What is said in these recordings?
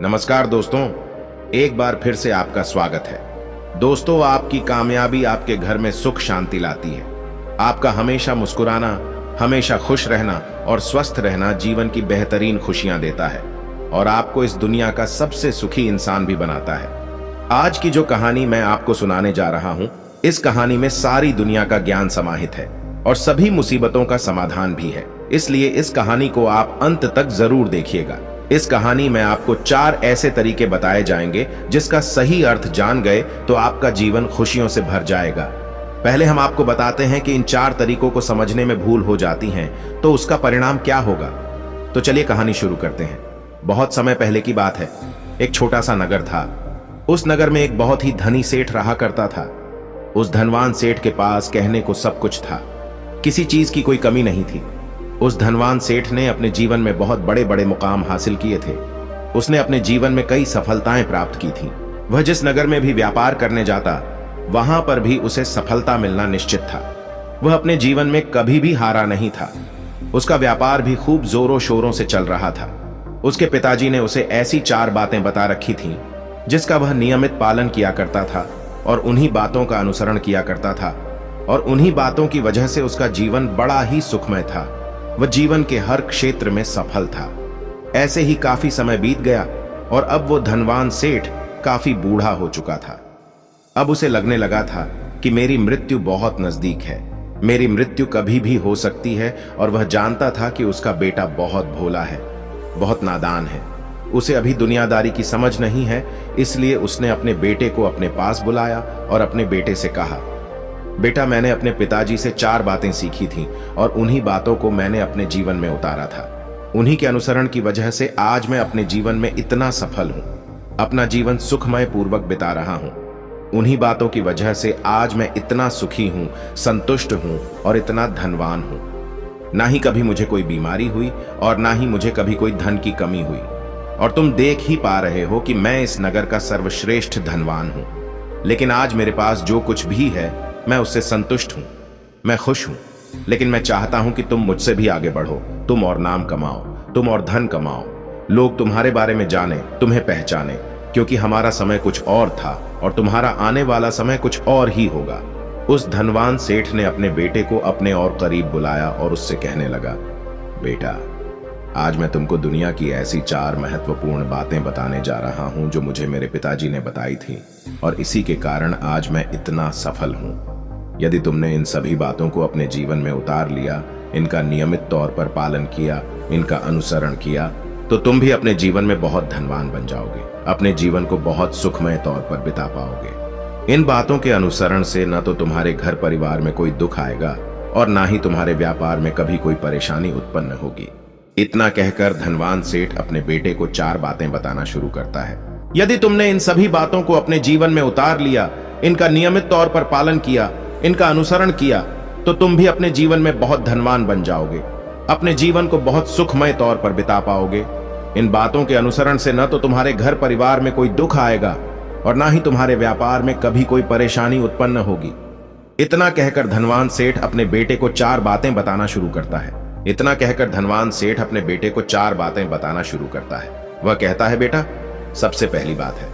नमस्कार दोस्तों, एक बार फिर से आपका स्वागत है। दोस्तों, आपकी कामयाबी आपके घर में सुख शांति लाती है। आपका हमेशा मुस्कुराना, हमेशा खुश रहना और स्वस्थ रहना जीवन की बेहतरीन खुशियां देता है और आपको इस दुनिया का सबसे सुखी इंसान भी बनाता है। आज की जो कहानी मैं आपको सुनाने जा रहा हूं, इस कहानी में सारी दुनिया का ज्ञान समाहित है और सभी मुसीबतों का समाधान भी है। इसलिए इस कहानी को आप अंत तक जरूर देखिएगा। इस कहानी में आपको 4 ऐसे तरीके बताए जाएंगे जिसका सही अर्थ जान गए तो आपका जीवन खुशियों से भर जाएगा। पहले हम आपको बताते हैं कि इन 4 तरीकों को समझने में भूल हो जाती है तो उसका परिणाम क्या होगा। तो चलिए कहानी शुरू करते हैं। बहुत समय पहले की बात है। एक छोटा सा नगर था। उस नगर में एक बहुत ही धनी सेठ रहा करता था। उस धनवान सेठ के पास कहने को सब कुछ था, किसी चीज की कोई कमी नहीं थी। उस धनवान सेठ ने अपने जीवन में बहुत बड़े बड़े मुकाम हासिल किए थे। उसने अपने जीवन में कई सफलताएं प्राप्त की थी। वह जिस नगर में भी व्यापार करने जाता, वहां पर भी उसे सफलता मिलना निश्चित था। वह अपने जीवन में कभी भी हारा नहीं था। उसका व्यापार भी खूब जोरों शोरों से चल रहा था। उसके पिताजी ने उसे ऐसी 4 बातें बता रखी थीं जिसका वह नियमित पालन किया करता था और उन्हीं बातों का अनुसरण किया करता था और उन्हीं बातों की वजह से उसका जीवन बड़ा ही सुखमय था। वह जीवन के हर क्षेत्र में सफल था। ऐसे ही काफी समय बीत गया और अब वो धनवान सेठ काफी बूढ़ा हो चुका था। अब उसे लगने लगा था कि मेरी मृत्यु बहुत नजदीक है, मेरी मृत्यु कभी भी हो सकती है। और वह जानता था कि उसका बेटा बहुत भोला है, बहुत नादान है, उसे अभी दुनियादारी की समझ नहीं है। इसलिए उसने अपने बेटे को अपने पास बुलाया और अपने बेटे से कहा, बेटा, मैंने अपने पिताजी से 4 बातें सीखी थीं और उन्हीं बातों को मैंने अपने जीवन में उतारा था। उन्हीं के अनुसरण की वजह से आज मैं अपने जीवन में इतना सफल हूं, अपना जीवन सुखमय पूर्वक बिता रहा हूं। उन्हीं बातों की वजह से आज मैं इतना सुखी हूं, संतुष्ट हूं और इतना धनवान हूं। ना ही कभी मुझे कोई बीमारी हुई और ना ही मुझे कभी कोई धन की कमी हुई। और तुम देख ही पा रहे हो कि मैं इस नगर का सर्वश्रेष्ठ धनवान हूं। लेकिन आज मेरे पास जो कुछ भी है मैं उससे संतुष्ट हूं, मैं खुश हूं। लेकिन मैं चाहता हूं कि तुम मुझसे भी आगे बढ़ो, तुम और नाम कमाओ, तुम और धन कमाओ, लोग तुम्हारे बारे में जाने, तुम्हें पहचाने, क्योंकि हमारा समय कुछ और था और तुम्हारा आने वाला समय कुछ और ही होगा। उस धनवान सेठ ने अपने बेटे को अपने और करीब बुलाया और उससे कहने लगा, बेटा, आज मैं तुमको दुनिया की ऐसी 4 महत्वपूर्ण बातें बताने जा रहा हूं जो मुझे मेरे पिताजी ने बताई थी और इसी के कारण आज मैं इतना सफल हूं। यदि तुमने इन सभी बातों को अपने जीवन में उतार लिया, इनका नियमित तौर पर पालन किया, इनका अनुसरण किया, तो तुम भी अपने जीवन में बहुत धनवान बन जाओगे, अपने जीवन को बहुत सुखमय तौर पर बिता पाओगे। इन बातों के अनुसरण से न तो तुम्हारे घर परिवार में कोई दुख आएगा और ना ही तुम्हारे व्यापार में कभी कोई परेशानी उत्पन्न होगी। इतना कहकर धनवान सेठ अपने बेटे को 4 बातें बताना शुरू करता है। यदि तुमने इन सभी बातों को अपने जीवन में उतार लिया, इनका नियमित तौर पर पालन किया, इनका अनुसरण किया, तो तुम भी अपने जीवन में बहुत धनवान बन जाओगे, अपने जीवन को बहुत सुखमय तौर पर बिता पाओगे। इन बातों के अनुसरण से न तो तुम्हारे घर परिवार में कोई दुख आएगा और ना ही तुम्हारे व्यापार में कभी कोई परेशानी उत्पन्न होगी। इतना कहकर धनवान सेठ अपने बेटे को 4 बातें बताना शुरू करता है। इतना कहकर धनवान सेठ अपने बेटे को 4 बातें बताना शुरू करता है। वह कहता है, बेटा, सबसे पहली बात है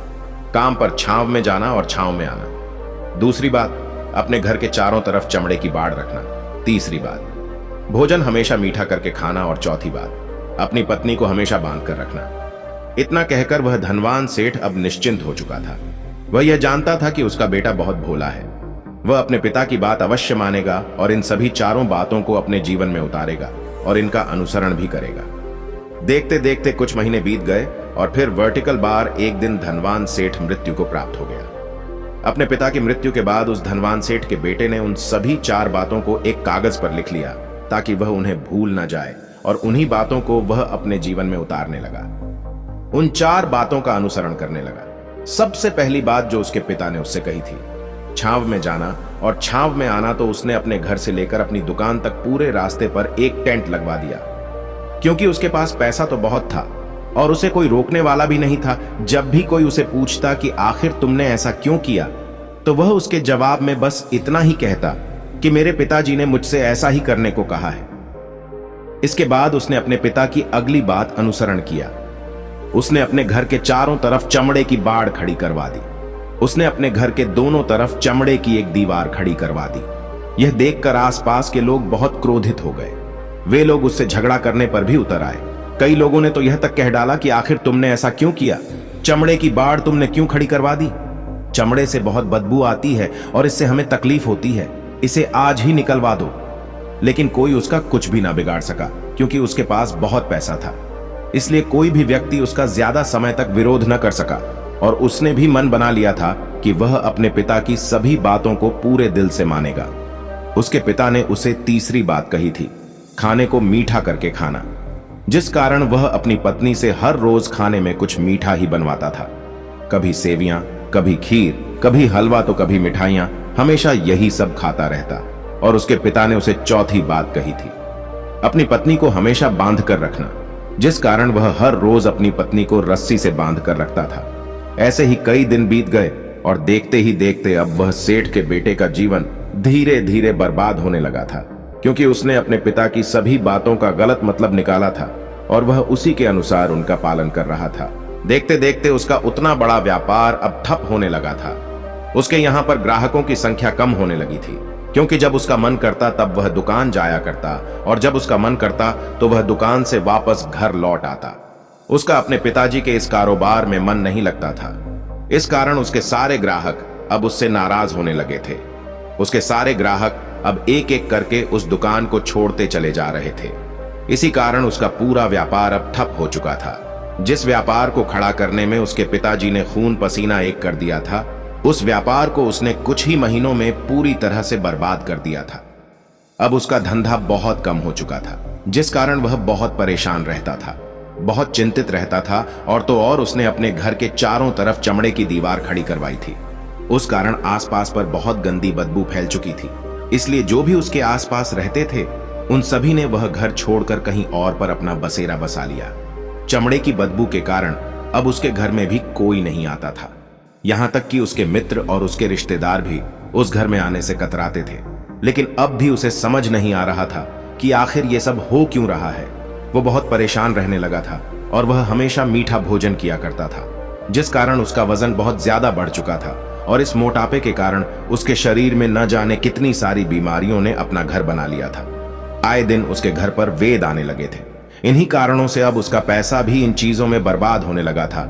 काम पर छांव में जाना और छांव में आना। दूसरी बात, अपने घर के चारों तरफ चमड़े की बाड़ रखना। तीसरी बात, भोजन हमेशा मीठा करके खाना। और चौथी बात, अपनी पत्नी को हमेशा बांध कर रखना। इतना कहकर वह धनवान सेठ अब निश्चिंत हो चुका था। वह यह जानता था कि उसका बेटा बहुत भोला है। वह अपने पिता की बात अवश्य मानेगा और इन सभी 4 बातों को अपने जीवन में उतारेगा और इनका अनुसरण भी करेगा। देखते देखते कुछ महीने बीत गए और फिर वर्टिकल बार एक दिन धनवान सेठ मृत्यु को प्राप्त हो गया। अपने पिता की मृत्यु के बाद उस धनवान सेठ के बेटे ने उन सभी 4 बातों को एक कागज पर लिख लिया ताकि वह उन्हें भूल न जाए और उन्हीं बातों को वह अपने जीवन में उतारने लगा। उन 4 बातों का अनुसरण करने लगा। सबसे पहली बात जो उसके पिता ने उससे कही थी, छांव में जाना और छांव में आना, तो उसने अपने घर से लेकर अपनी दुकान तक पूरे रास्ते पर एक टेंट लगवा दिया। क्योंकि उसके पास पैसा तो बहुत था और उसे कोई रोकने वाला भी नहीं था। जब भी कोई उसे पूछता कि आखिर तुमने ऐसा क्यों किया, तो वह उसके जवाब में बस इतना ही कहता कि मेरे पिताजी ने मुझसे ऐसा ही करने को कहा है। इसके बाद उसने अपने पिता की अगली बात अनुसरण किया। उसने अपने घर के चारों तरफ चमड़े की बाड़ खड़ी करवा दी। उसने अपने घर के दोनों तरफ चमड़े की एक दीवार खड़ी करवा दी। यह देखकर आसपास के लोग बहुत क्रोधित हो गए। वे लोग उससे झगड़ा करने पर भी उतर आए। कई लोगों ने तो यह तक कह डाला कि आखिर तुमने ऐसा क्यों किया? चमड़े की बाड़ तुमने क्यों खड़ी करवा दी? चमड़े से बहुत बदबू आती है और इससे हमें तकलीफ होती है, इसे आज ही निकलवा दो। लेकिन कोई उसका कुछ भी ना बिगाड़ सका, क्योंकि उसके पास बहुत पैसा था। इसलिए कोई भी व्यक्ति उसका ज्यादा समय तक विरोध न कर सका, और उसने भी मन बना लिया था कि वह अपने पिता की सभी बातों को पूरे दिल से मानेगा। उसके पिता ने उसे तीसरी बात कही थी, खाने को मीठा करके खाना, जिस कारण वह अपनी पत्नी से हर रोज खाने में कुछ मीठा ही बनवाता था। कभी सेवियां, कभी खीर, कभी हलवा तो कभी मिठाइयां, हमेशा यही सब खाता रहता। और उसके पिता ने उसे चौथी बात कही थी, अपनी पत्नी को हमेशा बांध कर रखना, जिस कारण वह हर रोज अपनी पत्नी को रस्सी से बांध कर रखता था। ऐसे ही कई दिन बीत गए और देखते ही देखते अब वह सेठ के बेटे का जीवन धीरे धीरे बर्बाद होने लगा था, क्योंकि उसने अपने पिता की सभी बातों का गलत मतलब निकाला था और वह उसी के अनुसार उनका पालन कर रहा था। देखते देखते उसका उतना बड़ा व्यापार अब ठप होने लगा था। उसके यहाँ पर ग्राहकों की संख्या कम होने लगी थी, क्योंकि जब उसका मन करता तब वह दुकान जाया करता, और जब उसका मन करता तो वह दुकान से वापस घर लौट आता। उसका अपने पिताजी के इस कारोबार में मन नहीं लगता था। इस कारण उसके सारे ग्राहक अब उससे नाराज होने लगे थे। उसके सारे ग्राहक अब एक एक करके उस दुकान को छोड़ते चले जा रहे थे। इसी कारण उसका पूरा व्यापार अब ठप हो चुका था। जिस व्यापार को खड़ा करने में उसके पिताजी ने खून पसीना एक कर दिया था, उस व्यापार को उसने कुछ ही महीनों में पूरी तरह से बर्बाद कर दिया था। अब उसका धंधा बहुत कम हो चुका था, जिस कारण वह बहुत परेशान रहता था, बहुत चिंतित रहता था। और तो और उसने अपने घर के चारों तरफ चमड़े की दीवार खड़ी करवाई थी। उस कारण आसपास पर बहुत गंदी बदबू फैल चुकी थी। इसलिए जो भी उसके आसपास रहते थे, उन सभी ने वह घर छोड़कर कहीं और पर अपना बसेरा बसा लिया। चमड़े की बदबू के कारण अब उसके घर में भी कोई नहीं आता था। यहां तक कि उसके मित्र और उसके रिश्तेदार भी उस घर में आने से कतराते थे। लेकिन अब भी उसे समझ नहीं आ रहा था कि आखिर ये सब हो क्यों रहा है। वो बहुत परेशान रहने लगा था और वह हमेशा मीठा भोजन किया करता था, जिस कारण उसका वजन बहुत ज्यादा बढ़ चुका था। और इस मोटापे के कारण उसके शरीर में न जाने कितनी सारी बीमारियों ने अपना घर बना लिया था। आए दिन उसके घर पर वेद आने लगे थे। इन्हीं कारणों से अब उसका पैसा भी इन चीजों में बर्बाद होने लगा था।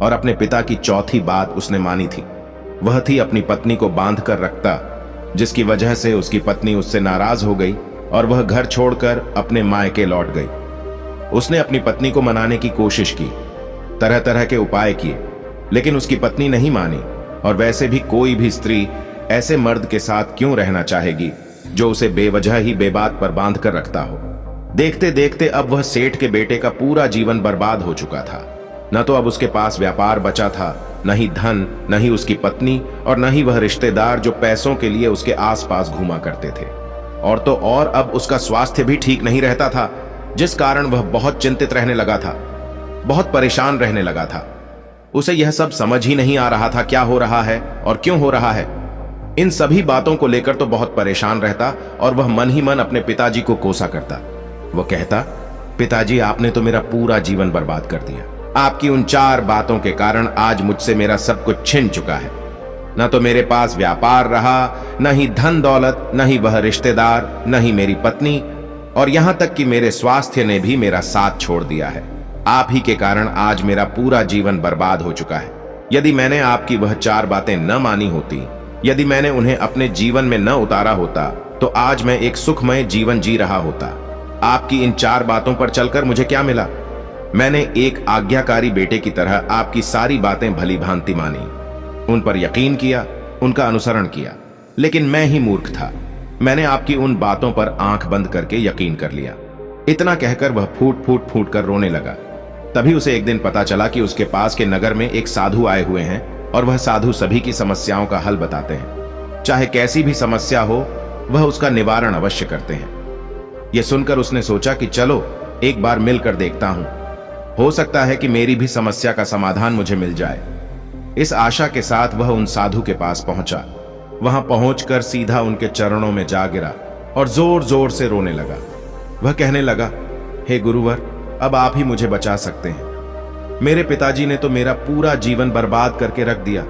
और अपने पिता की चौथी बात उसने मानी थी, वह थी अपनी पत्नी को बांध कर रखता, जिसकी वजह से उसकी पत्नी उससे नाराज हो गई और वह घर छोड़कर अपने मायके लौट गई। उसने अपनी पत्नी को मनाने की कोशिश की, तरह तरह के उपाय किए, लेकिन उसकी पत्नी नहीं मानी। और वैसे भी कोई भी स्त्री ऐसे मर्द के साथ क्यों रहना चाहेगी जो उसे बेवजह ही बेबात पर बांध कर रखता हो। देखते देखते अब वह सेठ के बेटे का पूरा जीवन बर्बाद हो चुका था। न तो अब उसके पास व्यापार बचा था, न ही धन, न ही उसकी पत्नी, और न ही वह रिश्तेदार जो पैसों के लिए उसके आसपास घूमा करते थे। और तो और अब उसका स्वास्थ्य भी ठीक नहीं रहता था, जिस कारण वह बहुत चिंतित रहने लगा था, बहुत परेशान रहने लगा था। उसे यह सब समझ ही नहीं आ रहा था क्या हो रहा है और क्यों हो रहा है। इन सभी बातों को लेकर तो बहुत परेशान रहता और वह मन ही मन अपने पिताजी को कोसा करता। वह कहता, पिताजी आपने तो मेरा पूरा जीवन बर्बाद कर दिया। आपकी उन 4 बातों के कारण आज मुझसे मेरा सब कुछ छिन चुका है। न तो मेरे पास व्यापार रहा, न ही धन दौलत, न ही वह रिश्तेदार, न ही मेरी पत्नी, और यहां तक कि मेरे स्वास्थ्य ने भी मेरा साथ छोड़ दिया है। आप ही के कारण आज मेरा पूरा जीवन बर्बाद हो चुका है। यदि मैंने आपकी वह 4 बातें न मानी होती, यदि मैंने उन्हें अपने जीवन में न उतारा होता, तो आज मैं एक सुखमय जीवन जी रहा होता। आपकी इन 4 बातों पर चलकर मुझे क्या मिला? मैंने एक आज्ञाकारी बेटे की तरह आपकी सारी बातें भली भांति मानी, उन पर यकीन किया, उनका अनुसरण किया। लेकिन मैं ही मूर्ख था, मैंने आपकी उन बातों पर आंख बंद करके यकीन कर लिया। इतना कहकर वह फूट फूट फूट कर रोने लगा। तभी उसे एक दिन पता चला कि उसके पास के नगर में एक साधु आए हुए हैं और वह साधु सभी की समस्याओं का हल बताते हैं। चाहे कैसी भी समस्या हो, वह उसका निवारण अवश्य करते हैं। यह सुनकर उसने सोचा कि चलो एक बार मिलकर देखता हूं, हो सकता है कि मेरी भी समस्या का समाधान मुझे मिल जाए। इस आशा के साथ वह उन साधु के पास पहुंचा। वहां पहुंचकर सीधा उनके चरणों में जा गिरा और जोर जोर से रोने लगा। वह कहने लगा, हे गुरुवर, अब आप ही मुझे बचा सकते हैं। मेरे पिताजी ने तो मेरा पूरा जीवन बर्बाद करके रख दिया।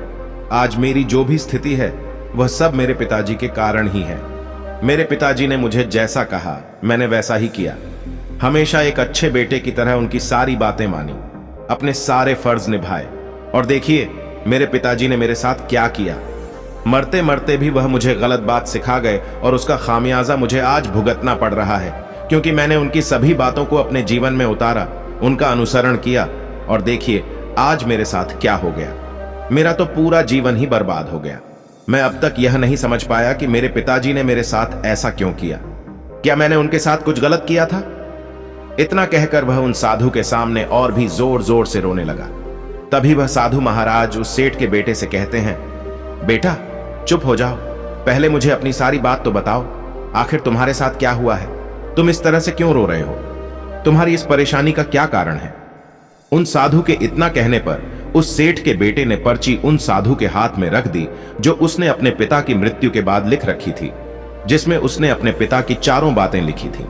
आज मेरी जो भी स्थिति है वह सब मेरे पिताजी के कारण ही है। मेरे पिताजी ने मुझे जैसा कहा मैंने वैसा ही किया। हमेशा एक अच्छे बेटे की तरह उनकी सारी बातें मानी, अपने सारे फर्ज निभाए। और देखिए मेरे पिताजी ने मेरे साथ क्या किया। मरते मरते भी वह मुझे गलत बात सिखा गए और उसका खामियाजा मुझे आज भुगतना पड़ रहा है, क्योंकि मैंने उनकी सभी बातों को अपने जीवन में उतारा, उनका अनुसरण किया। और देखिए आज मेरे साथ क्या हो गया। मेरा तो पूरा जीवन ही बर्बाद हो गया। मैं अब तक यह नहीं समझ पाया कि मेरे पिताजी ने मेरे साथ ऐसा क्यों किया। क्या मैंने उनके साथ कुछ गलत किया था? इतना कहकर वह उन साधु के सामने और भी जोर जोर से रोने लगा। तभी वह साधु महाराज उस सेठ के बेटे से कहते हैं, बेटा चुप हो जाओ, पहले मुझे अपनी सारी बात तो बताओ। आखिर तुम्हारे साथ क्या हुआ है? तुम इस तरह से क्यों रो रहे हो? तुम्हारी इस परेशानी का क्या कारण है? उन साधु के इतना कहने पर उस सेठ के बेटे ने पर्ची उन साधु के हाथ में रख दी जो उसने अपने पिता की मृत्यु के बाद लिख रखी थी, जिसमें उसने अपने पिता की चारों बातें लिखी थी।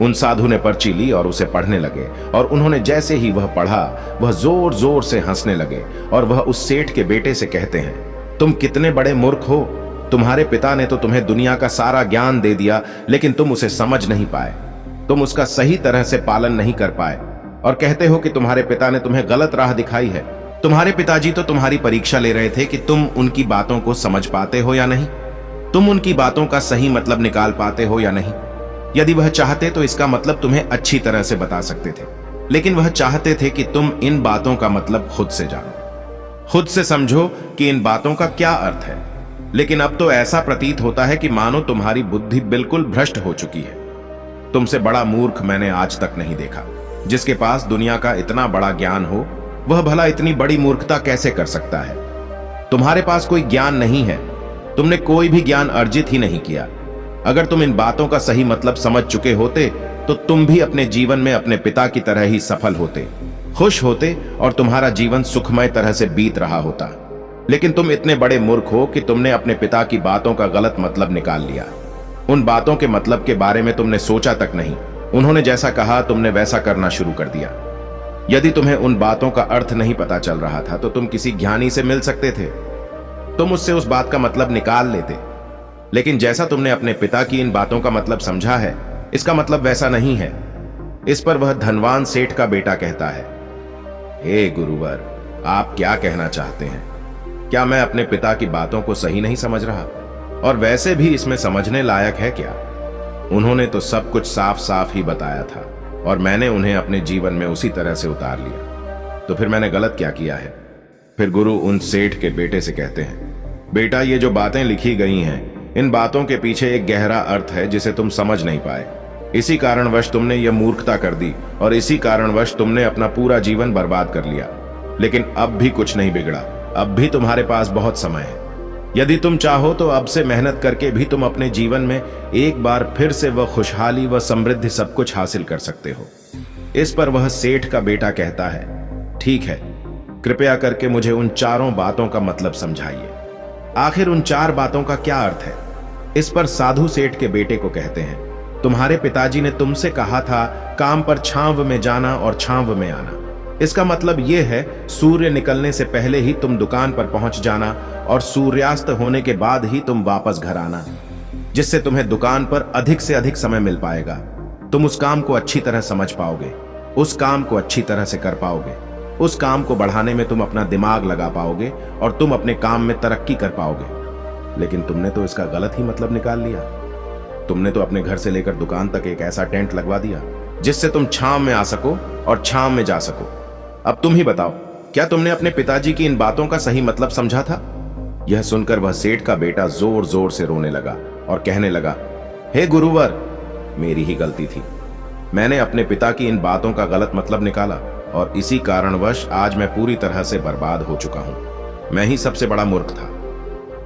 उन साधु ने पर्ची ली और उसे पढ़ने लगे, और उन्होंने जैसे ही वह पढ़ा वह जोर जोर से हंसने लगे। और वह उस सेठ के बेटे से कहते हैं, तुम कितने बड़े मूर्ख हो। तुम्हारे पिता ने तो तुम्हें दुनिया का सारा ज्ञान दे दिया, लेकिन तुम उसे समझ नहीं पाए, तुम उसका सही तरह से पालन नहीं कर पाए, और कहते हो कि तुम्हारे पिता ने तुम्हें गलत राह दिखाई है। तुम्हारे पिताजी तो तुम्हारी परीक्षा ले रहे थे कि तुम उनकी बातों को समझ पाते हो या नहीं, तुम उनकी बातों का सही मतलब निकाल पाते हो या नहीं। यदि वह चाहते तो इसका मतलब तुम्हें अच्छी तरह से बता सकते थे, लेकिन वह चाहते थे कि तुम इन बातों का मतलब खुद से जानो, खुद से समझो कि इन बातों का क्या अर्थ है। लेकिन अब तो ऐसा प्रतीत होता है कि मानो तुम्हारी बुद्धि बिल्कुल भ्रष्ट हो चुकी है। तुमसे बड़ा मूर्ख मैंने आज तक नहीं देखा। जिसके पास दुनिया का इतना बड़ा ज्ञान हो वह भला इतनी बड़ी मूर्खता कैसे कर सकता है? तुम्हारे पास कोई ज्ञान नहीं है, तुमने कोई भी ज्ञान अर्जित ही नहीं किया। अगर तुम इन बातों का सही मतलब समझ चुके होते तो तुम भी अपने जीवन में अपने पिता की तरह ही सफल होते, खुश होते, और तुम्हारा जीवन सुखमय तरह से बीत रहा होता। लेकिन तुम इतने बड़े मूर्ख हो कि तुमने अपने पिता की बातों का गलत मतलब निकाल लिया। उन बातों के मतलब के बारे में तुमने सोचा तक नहीं। उन्होंने जैसा कहा तुमने वैसा करना शुरू कर दिया। यदि तुम्हें उन बातों का अर्थ नहीं पता चल रहा था तो तुम किसी ज्ञानी से मिल सकते थे, तुम उससे उस बात का मतलब निकाल लेते। लेकिन जैसा तुमने अपने पिता की इन बातों का मतलब समझा है, इसका मतलब वैसा नहीं है। इस पर वह धनवान सेठ का बेटा कहता है, हे गुरुवर, आप क्या कहना चाहते हैं? क्या मैं अपने पिता की बातों को सही नहीं समझ रहा? और वैसे भी इसमें समझने लायक है क्या? उन्होंने तो सब कुछ साफ साफ ही बताया था और मैंने उन्हें अपने जीवन में उसी तरह से उतार लिया। तो फिर मैंने गलत क्या किया है? फिर गुरु उन सेठ के बेटे से कहते हैं, बेटा ये जो बातें लिखी गई हैं, इन बातों के पीछे एक गहरा अर्थ है जिसे तुम समझ नहीं पाए। इसी कारणवश तुमने यह मूर्खता कर दी और इसी कारणवश तुमने अपना पूरा जीवन बर्बाद कर लिया। लेकिन अब भी कुछ नहीं बिगड़ा, अब भी तुम्हारे पास बहुत समय है। यदि तुम चाहो तो अब से मेहनत करके भी तुम अपने जीवन में एक बार फिर से वह खुशहाली व समृद्धि सब कुछ हासिल कर सकते हो। इस पर वह सेठ का बेटा कहता है, ठीक है, कृपया करके मुझे उन चारों बातों का मतलब समझाइए। आखिर उन चार बातों का क्या अर्थ है? इस पर साधु सेठ के बेटे को कहते हैं, तुम्हारे पिताजी ने तुमसे कहा था काम पर छांव में जाना और छांव में आना। इसका मतलब यह है सूर्य निकलने से पहले ही तुम दुकान पर पहुंच जाना और सूर्यास्त होने के बाद ही तुम वापस घर आना, जिससे तुम्हें दुकान पर अधिक से अधिक समय मिल पाएगा। तुम उस काम को अच्छी तरह समझ पाओगे, उस काम को अच्छी तरह से कर पाओगे, उस काम को बढ़ाने में तुम अपना दिमाग लगा पाओगे और तुम अपने काम में तरक्की कर पाओगे। लेकिन तुमने तो इसका गलत ही मतलब निकाल लिया। तुमने तो अपने घर से लेकर दुकान तक एक ऐसा टेंट लगवा दिया जिससे तुम छांव में आ सको और छांव में जा सको। अब तुम ही बताओ, क्या तुमने अपने पिताजी की इन बातों का सही मतलब समझा था? यह सुनकर वह सेठ का बेटा जोर जोर से रोने लगा और कहने लगा, हे गुरुवर, मेरी ही गलती थी। मैंने अपने पिता की इन बातों का गलत मतलब निकाला और इसी कारणवश आज मैं पूरी तरह से बर्बाद हो चुका हूं। मैं ही सबसे बड़ा मूर्ख था।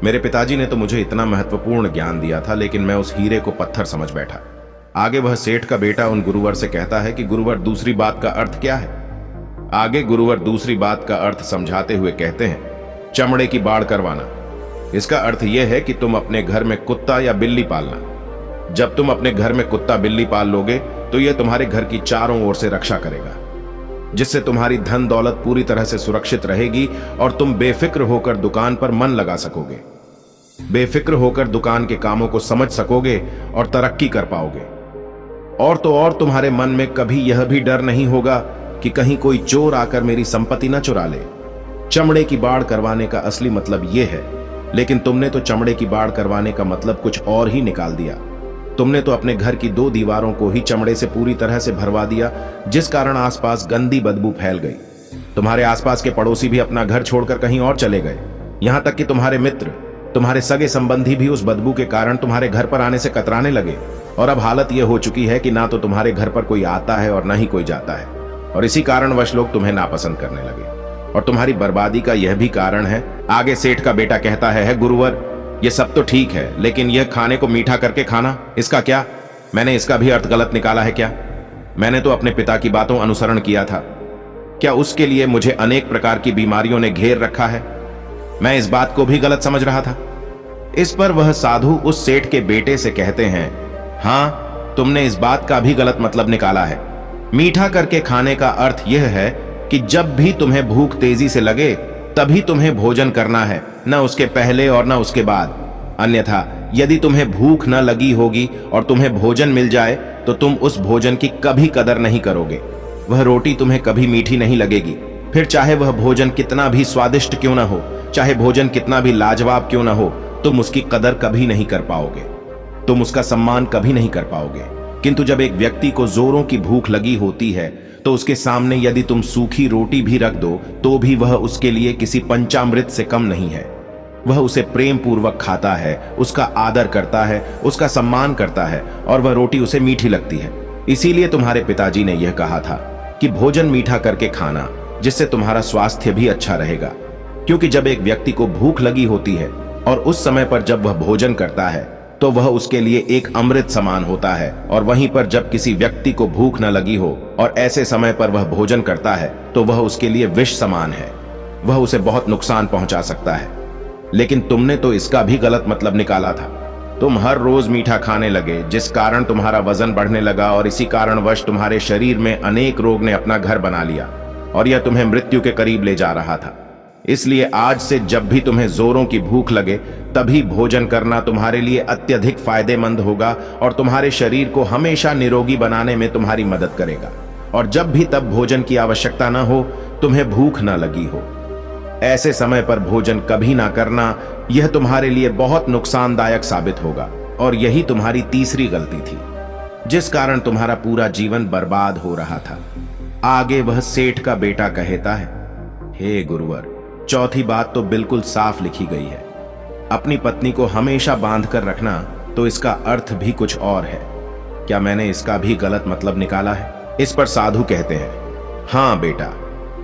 मेरे पिताजी ने तो मुझे इतना महत्वपूर्ण ज्ञान दिया था, लेकिन मैं उस हीरे को पत्थर समझ बैठा। आगे वह सेठ का बेटा उन गुरुवर से कहता है कि गुरुवर, दूसरी बात का अर्थ क्या है? आगे गुरुवर दूसरी बात का अर्थ समझाते हुए कहते हैं, चमड़े की बाड़ करवाना। इसका अर्थ यह है कि तुम अपने घर में कुत्ता या बिल्ली पालना। जब तुम अपने घर में कुत्ता बिल्ली पाल लोगे तो यह तुम्हारे घर की चारों ओर से रक्षा करेगा। जिससे तुम्हारी धन दौलत पूरी तरह से सुरक्षित रहेगी और तुम बेफिक्र होकर दुकान पर मन लगा सकोगे, बेफिक्र होकर दुकान के कामों को समझ सकोगे और तरक्की कर पाओगे। और तो और तुम्हारे मन में कभी यह भी डर नहीं होगा कि कहीं कोई चोर आकर मेरी संपत्ति न चुरा ले। चमड़े की बाड़ करवाने का असली मतलब यह है, लेकिन तुमने तो चमड़े की बाड़ करवाने का मतलब कुछ और ही निकाल दिया। तुमने तो अपने घर की 2 दीवारों को ही चमड़े से पूरी तरह से भरवा दिया, जिस कारण आसपास गंदी बदबू फैल गई। तुम्हारे आसपास के पड़ोसी भी अपना घर छोड़कर कहीं और चले गए। यहां तक कि तुम्हारे मित्र, तुम्हारे सगे संबंधी भी उस बदबू के कारण तुम्हारे घर पर आने से कतराने लगे। और अब हालत यह हो चुकी है कि ना तो तुम्हारे घर पर कोई आता है और ना ही कोई जाता है, और इसी कारणवश लोग तुम्हें नापसंद करने लगे। और तुम्हारी बर्बादी का यह भी कारण है। आगे सेठ का बेटा कहता है गुरुवर, ये सब तो ठीक है, लेकिन यह खाने को मीठा करके खाना, इसका क्या? मैंने इसका भी अर्थ गलत निकाला है क्या? मैंने तो अपने पिता की बातों अनुसरण किया था। क्या उसके लिए मुझे अनेक प्रकार की बीमारियों ने घेर रखा है? मैं इस बात को भी गलत समझ रहा था। इस पर वह साधु उस सेठ के बेटे से कहते हैं, हाँ, तुमने इस बात का भी गलत मतलब निकाला है। मीठा करके खाने का अर्थ यह है कि जब भी तुम्हें भूख तेजी से लगे तभी तुम्हें भोजन करना है, न उसके पहले और न उसके बाद। अन्यथा यदि तुम्हें भूख न लगी होगी और तुम्हें भोजन मिल जाए तो तुम उस भोजन की कभी कदर नहीं करोगे। वह रोटी तुम्हें कभी मीठी नहीं लगेगी, फिर चाहे वह भोजन कितना भी स्वादिष्ट क्यों न हो, चाहे भोजन कितना भी लाजवाब क्यों न हो, तुम उसकी कदर कभी नहीं कर पाओगे, तुम उसका सम्मान कभी नहीं कर पाओगे। किंतु जब एक व्यक्ति को जोरों की भूख लगी होती है तो उसके सामने यदि तुम सूखी रोटी भी रख दो तो भी वह उसके लिए किसी पंचामृत से कम नहीं है। वह उसे प्रेम पूर्वक खाता है, उसका आदर करता है, उसका सम्मान करता है, और वह रोटी उसे मीठी लगती है। इसीलिए तुम्हारे पिताजी ने यह कहा था कि भोजन मीठा करके खाना, जिससे तुम्हारा स्वास्थ्य भी अच्छा रहेगा। क्योंकि जब एक व्यक्ति को भूख लगी होती है और उस समय पर जब वह भोजन करता है तो वह उसके लिए एक अमृत समान होता है, और वहीं पर जब किसी व्यक्ति को भूख न लगी हो और ऐसे समय पर वह भोजन करता है तो वह उसके लिए विष समान है, वह उसे बहुत नुकसान पहुंचा सकता है। लेकिन तुमने तो इसका भी गलत मतलब निकाला था। तुम हर रोज मीठा खाने लगे, जिस कारण तुम्हारा वजन बढ़ने लगा, और इसी कारणवश तुम्हारे शरीर में अनेक रोग ने अपना घर बना लिया और यह तुम्हें मृत्यु के करीब ले जा रहा था। इसलिए आज से जब भी तुम्हें जोरों की भूख लगे तभी भोजन करना तुम्हारे लिए अत्यधिक फायदेमंद होगा और तुम्हारे शरीर को हमेशा निरोगी बनाने में तुम्हारी मदद करेगा। और जब भी तब भोजन की आवश्यकता न हो, तुम्हें भूख न लगी हो, ऐसे समय पर भोजन कभी ना करना, यह तुम्हारे लिए बहुत नुकसानदायक साबित होगा। और यही तुम्हारी तीसरी गलती थी, जिस कारण तुम्हारा पूरा जीवन बर्बाद हो रहा था। आगे वह सेठ का बेटा कहता है, हे गुरुवर, चौथी बात तो बिल्कुल साफ लिखी गई है, अपनी पत्नी को हमेशा बांध कर रखना, तो इसका अर्थ भी कुछ और है। क्या मैंने इसका भी गलत मतलब निकाला है? इस पर साधु कहते हैं, हाँ बेटा,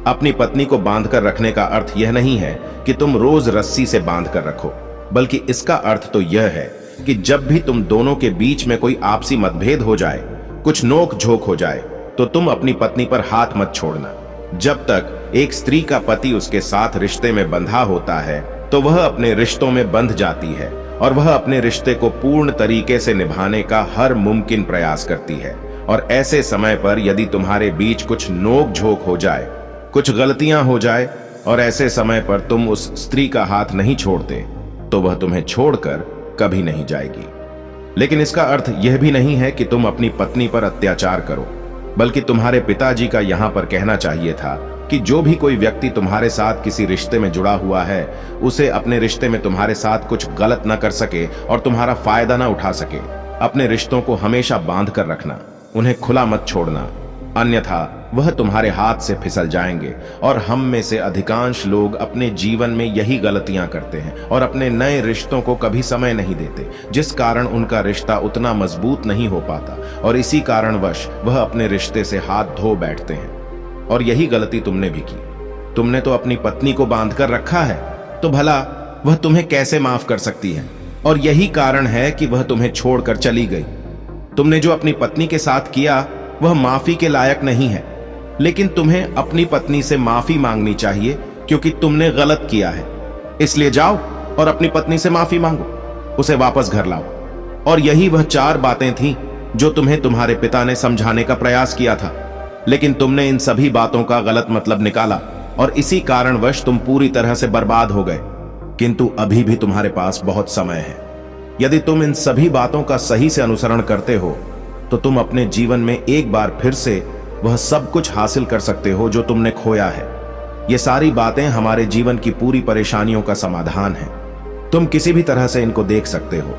अपनी पत्नी को बांध कर रखने का अर्थ यह नहीं है कि तुम रोज रस्सी से बांध कर रखो, बल्कि इसका अर्थ तो यह है कि जब भी तुम दोनों के बीच में कोई आपसी मतभेद हो जाए, कुछ नोक झोंक हो जाए, तो तुम अपनी पत्नी पर हाथ मत छोड़ना। जब तक एक स्त्री का पति उसके साथ रिश्ते में बंधा होता है तो वह अपने रिश्तों में बंध जाती है और वह अपने रिश्ते को पूर्ण तरीके से निभाने का हर मुमकिन प्रयास करती है। और ऐसे समय पर यदि तुम्हारे बीच कुछ नोक झोंक हो जाए, कुछ गलतियां हो जाए, और ऐसे समय पर तुम उस स्त्री का हाथ नहीं छोड़ते, तो वह तुम्हें छोड़कर कभी नहीं जाएगी। लेकिन इसका अर्थ यह भी नहीं है कि तुम अपनी पत्नी पर अत्याचार करो, बल्कि तुम्हारे पिताजी का यहां पर कहना चाहिए था कि जो भी कोई व्यक्ति तुम्हारे साथ किसी रिश्ते में जुड़ा हुआ है, उसे अपने रिश्ते में तुम्हारे साथ कुछ गलत न कर सके और तुम्हारा फायदा न उठा सके। अपने रिश्तों को हमेशा बांध कर रखना, उन्हें खुला मत छोड़ना, अन्यथा वह तुम्हारे हाथ से फिसल जाएंगे। और हम में से अधिकांश लोग अपने जीवन में यही गलतियां करते हैं और अपने नए रिश्तों को कभी समय नहीं देते, जिस कारण उनका रिश्ता उतना मजबूत नहीं हो पाता, और इसी कारणवश वह अपने रिश्ते से हाथ धो बैठते हैं। और यही गलती तुमने भी की। तुमने तो अपनी पत्नी को बांध कर रखा है, तो भला वह तुम्हें कैसे माफ कर सकती है? और यही कारण है कि वह तुम्हें छोड़कर चली गई। तुमने जो अपनी पत्नी के साथ किया वह माफी के लायक नहीं है, लेकिन तुम्हें अपनी पत्नी से माफी मांगनी चाहिए, क्योंकि तुमने गलत किया है। इसलिए जाओ और अपनी पत्नी से माफी मांगो, उसे वापस घर लाओ। और यही वह 4 बातें थीं जो तुम्हें तुम्हारे पिता ने समझाने का प्रयास किया था। लेकिन तुमने इन सभी बातों का गलत मतलब निकाला और इसी कारणवश तुम पूरी तरह से बर्बाद हो गए। किंतु अभी भी तुम्हारे पास बहुत समय है। यदि तुम इन सभी बातों का सही से अनुसरण करते हो तो तुम अपने जीवन में एक बार फिर से वह सब कुछ हासिल कर सकते हो जो तुमने खोया है। ये सारी बातें हमारे जीवन की पूरी परेशानियों का समाधान है। तुम किसी भी तरह से इनको देख सकते हो।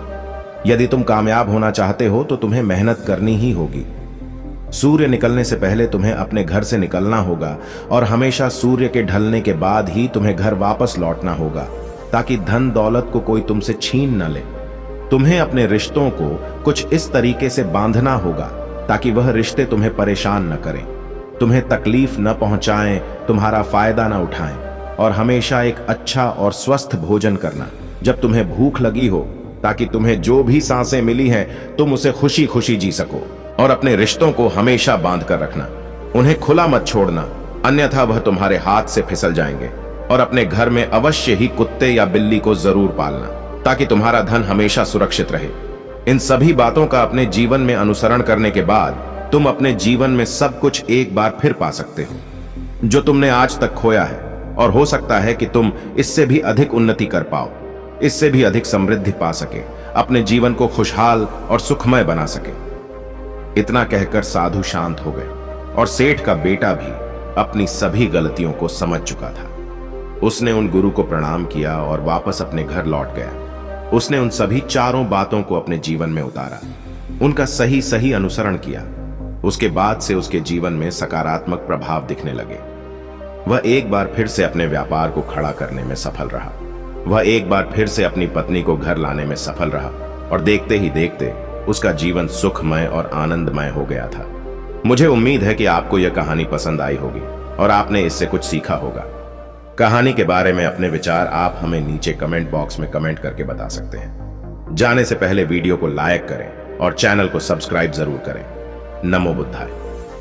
यदि तुम कामयाब होना चाहते हो तो तुम्हें मेहनत करनी ही होगी। सूर्य निकलने से पहले तुम्हें अपने घर से निकलना होगा और हमेशा सूर्य के ढलने के बाद ही तुम्हें घर वापस लौटना होगा, ताकि धन दौलत को कोई तुमसे छीन न ले। तुम्हें अपने रिश्तों को कुछ इस तरीके से बांधना होगा ताकि वह रिश्ते तुम्हें परेशान न करें, तुम्हें तकलीफ न पहुंचाएं, तुम्हारा फायदा न उठाएं, और हमेशा एक अच्छा और स्वस्थ भोजन करना जब तुम्हें भूख लगी हो, ताकि तुम्हें जो भी सांसें मिली हैं तुम उसे खुशी खुशी जी सको। और अपने रिश्तों को हमेशा बांध कर रखना, उन्हें खुला मत छोड़ना, अन्यथा वह तुम्हारे हाथ से फिसल जाएंगे। और अपने घर में अवश्य ही कुत्ते या बिल्ली को जरूर पालना, ताकि तुम्हारा धन हमेशा सुरक्षित रहे। इन सभी बातों का अपने जीवन में अनुसरण करने के बाद तुम अपने जीवन में सब कुछ एक बार फिर पा सकते हो जो तुमने आज तक खोया है, और हो सकता है कि तुम इससे भी अधिक उन्नति कर पाओ, इससे भी अधिक समृद्धि पा सके, अपने जीवन को खुशहाल और सुखमय बना सके। इतना कहकर साधु शांत हो गए और सेठ का बेटा भी अपनी सभी गलतियों को समझ चुका था। उसने उन गुरु को प्रणाम किया और वापस अपने घर लौट गया। उसने उन सभी चारों बातों को अपने जीवन में उतारा, उनका सही सही अनुसरण किया। उसके बाद से उसके जीवन में सकारात्मक प्रभाव दिखने लगे। वह एक बार फिर से अपने व्यापार को खड़ा करने में सफल रहा। वह एक बार फिर से अपनी पत्नी को घर लाने में सफल रहा, और देखते ही देखते उसका जीवन सुखमय और आनंदमय हो गया था। मुझे उम्मीद है कि आपको यह कहानी पसंद आई होगी और आपने इससे कुछ सीखा होगा। कहानी के बारे में अपने विचार आप हमें नीचे कमेंट बॉक्स में कमेंट करके बता सकते हैं। जाने से पहले वीडियो को लाइक करें और चैनल को सब्सक्राइब जरूर करें। नमो बुद्धाय।